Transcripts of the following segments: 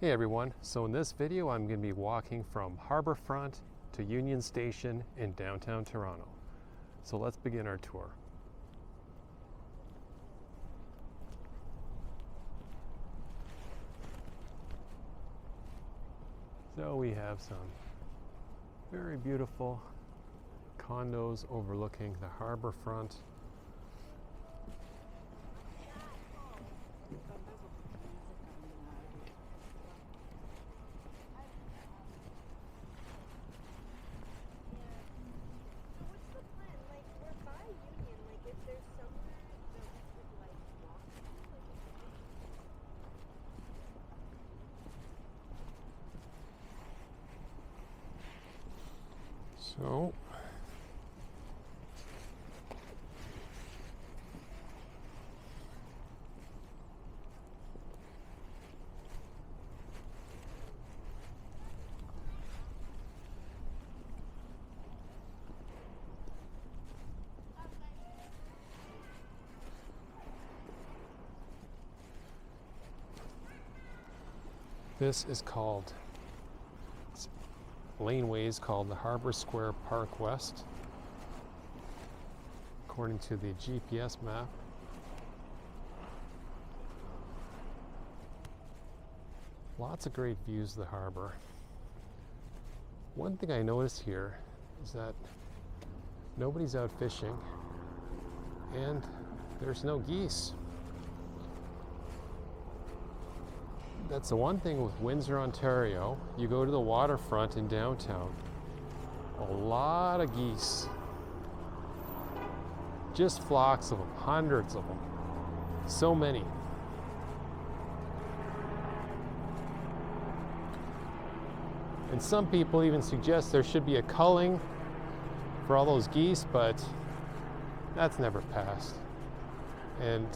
Hey everyone, so in this video I'm going to be walking from Harborfront to Union Station in downtown Toronto. So let's begin our tour. So we have some very beautiful condos overlooking the Harborfront. So this is called laneways called the Harbor Square Park West, according to the GPS map. Lots of great views of the harbor. One thing I noticed here is that nobody's out fishing and there's no geese. That's the one thing with Windsor, Ontario. You go to the waterfront in downtown, a lot of geese. Just flocks of them, hundreds of them. So many. And some people even suggest there should be a culling for all those geese, but that's never passed. And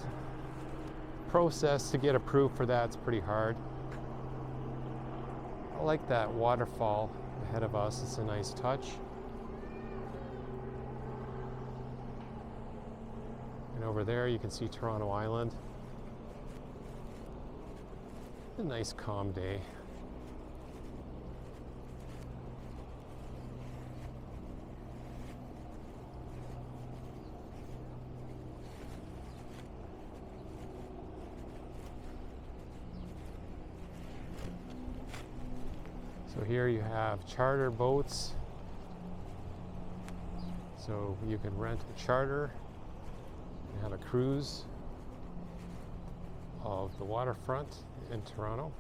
process to get approved for that's pretty hard. I like that waterfall ahead of us. It's a nice touch. And over there you can see Toronto Island. A nice calm day. So here you have charter boats. So you can rent a charter and have a cruise of the waterfront in Toronto.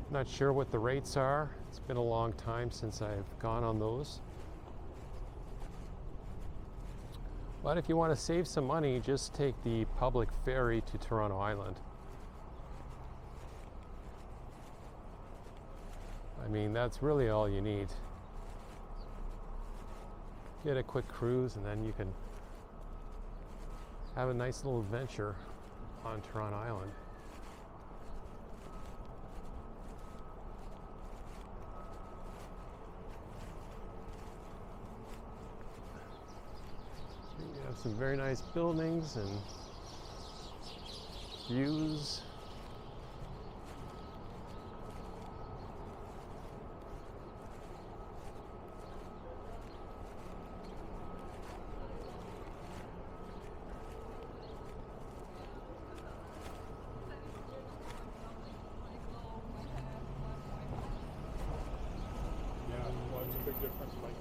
Not sure what the rates are. It's been a long time since I've gone on those. But if you want to save some money, just take the public ferry to Toronto Island. I mean, that's really all you need. Get a quick cruise and then you can have a nice little adventure on Toronto Island. You have some very nice buildings and views. Big difference, like.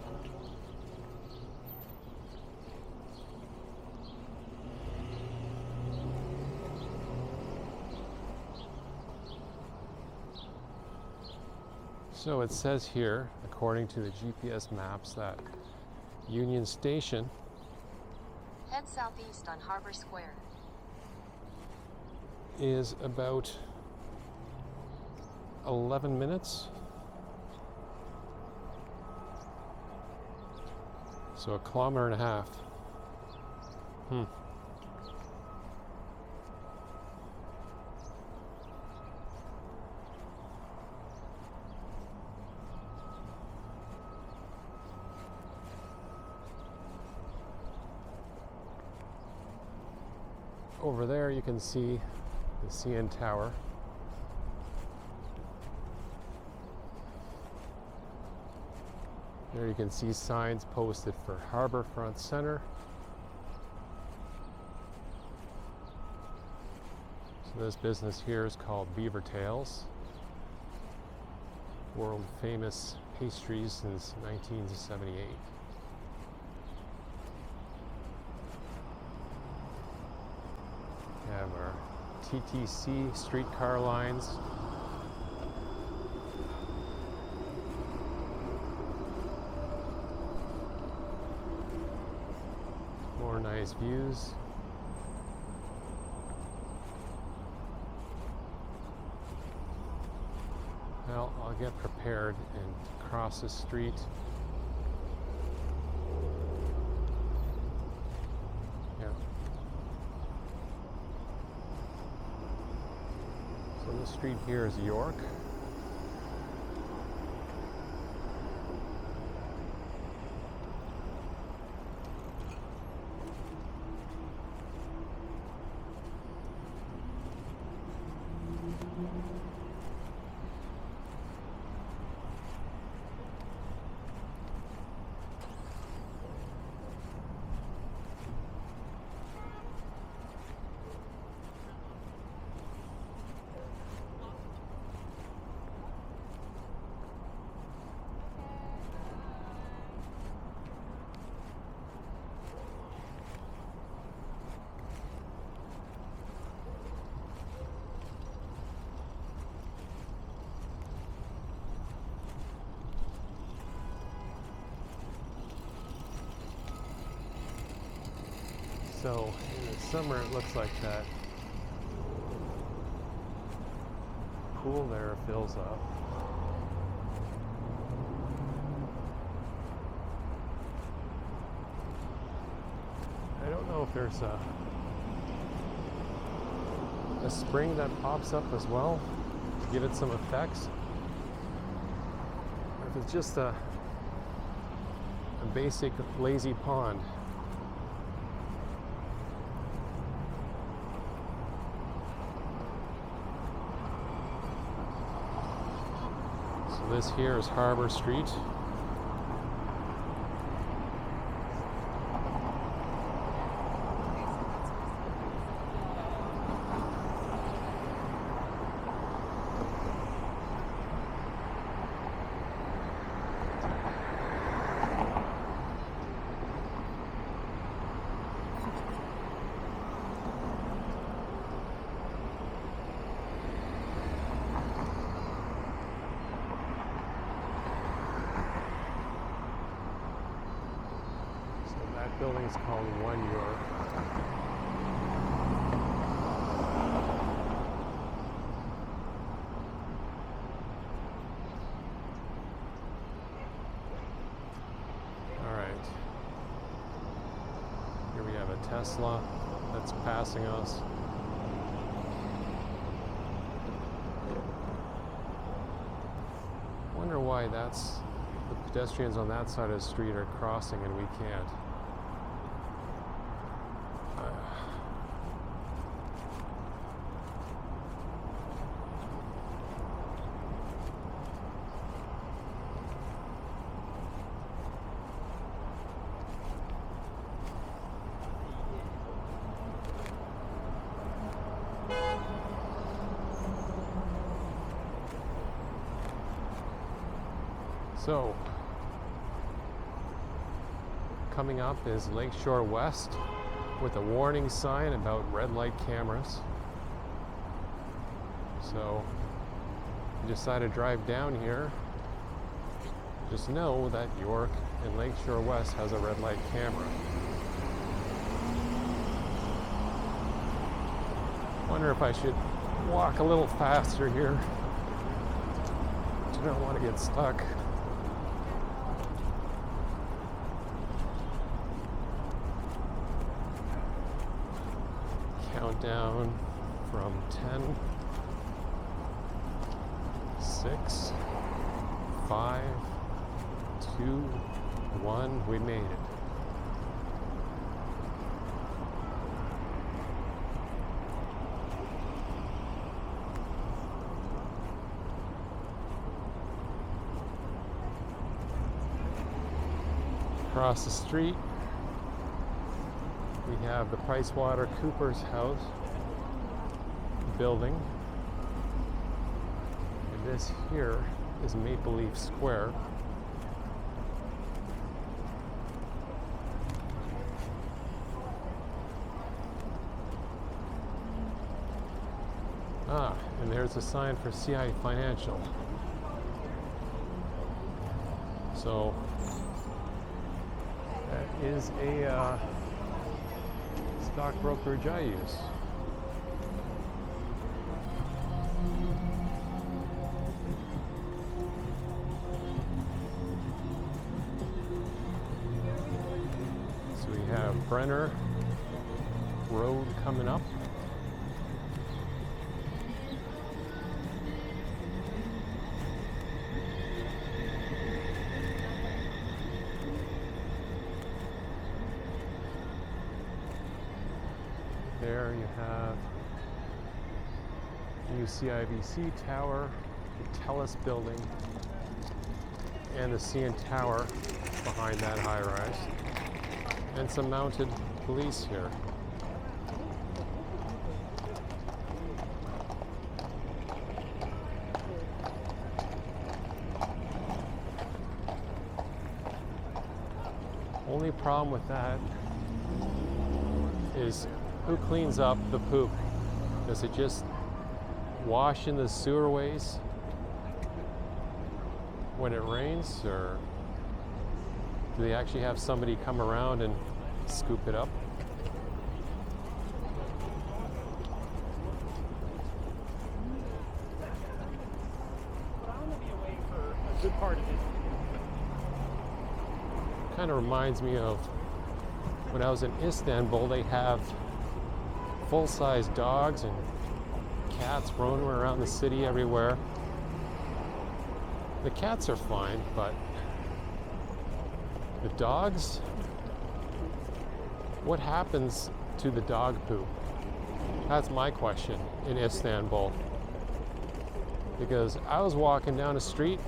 So it says here, according to the GPS maps, that Union Station head southeast on Harbor Square is about 11 minutes. So a kilometer and a half. Over there you can see the CN Tower. There you can see signs posted for Harborfront Center. So this business here is called Beaver Tails. World famous pastries since 1978. We have our TTC streetcar lines. More nice views. Well, I'll get prepared and cross the street. Yeah. So the street here is York. So in the summer it looks like that pool there fills up. I don't know if there's a spring that pops up as well to give it some effects. Or if it's just a basic lazy pond. This here is Harbor Street. Building's called One York. All right. Here we have a Tesla that's passing us. Wonder why that's the pedestrians on that side of the street are crossing and we can't. So, coming up is Lakeshore West with a warning sign about red light cameras. So, if you decide to drive down here, just know that York and Lakeshore West has a red light camera. Wonder if I should walk a little faster here. I don't want to get stuck. Countdown from 10, 6, 5, 2, 1. We made it. Across the street, we have the PricewaterhouseCoopers house building. And this here is Maple Leaf Square. And there's a sign for CI Financial. So that is a stock brokerage I use. So we have Brenner Road coming up. There you have the UCIBC Tower, the TELUS building, and the CN Tower behind that high-rise, and some mounted police here. Only problem with that is who cleans up the poop? Does it just wash in the sewerways when it rains, or do they actually have somebody come around and scoop it up? A good part of it. Kind of reminds me of when I was in Istanbul. They have full-size dogs and cats roaming around the city everywhere. The cats are fine, but the dogs, what happens to the dog poop? That's my question in Istanbul. Because I was walking down the street,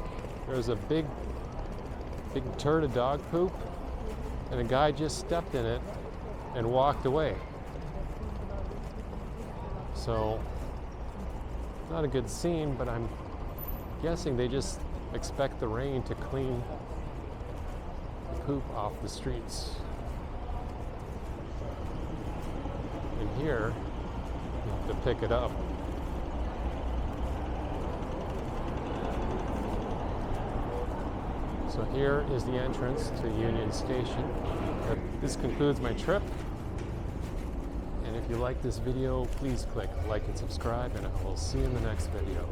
there was a big turd of dog poop, and a guy just stepped in it and walked away. So, not a good scene, but I'm guessing they just expect the rain to clean the poop off the streets. And here, you have to pick it up. So here is the entrance to Union Station. This concludes my trip. And if you like this video, please click like and subscribe, and I will see you in the next video.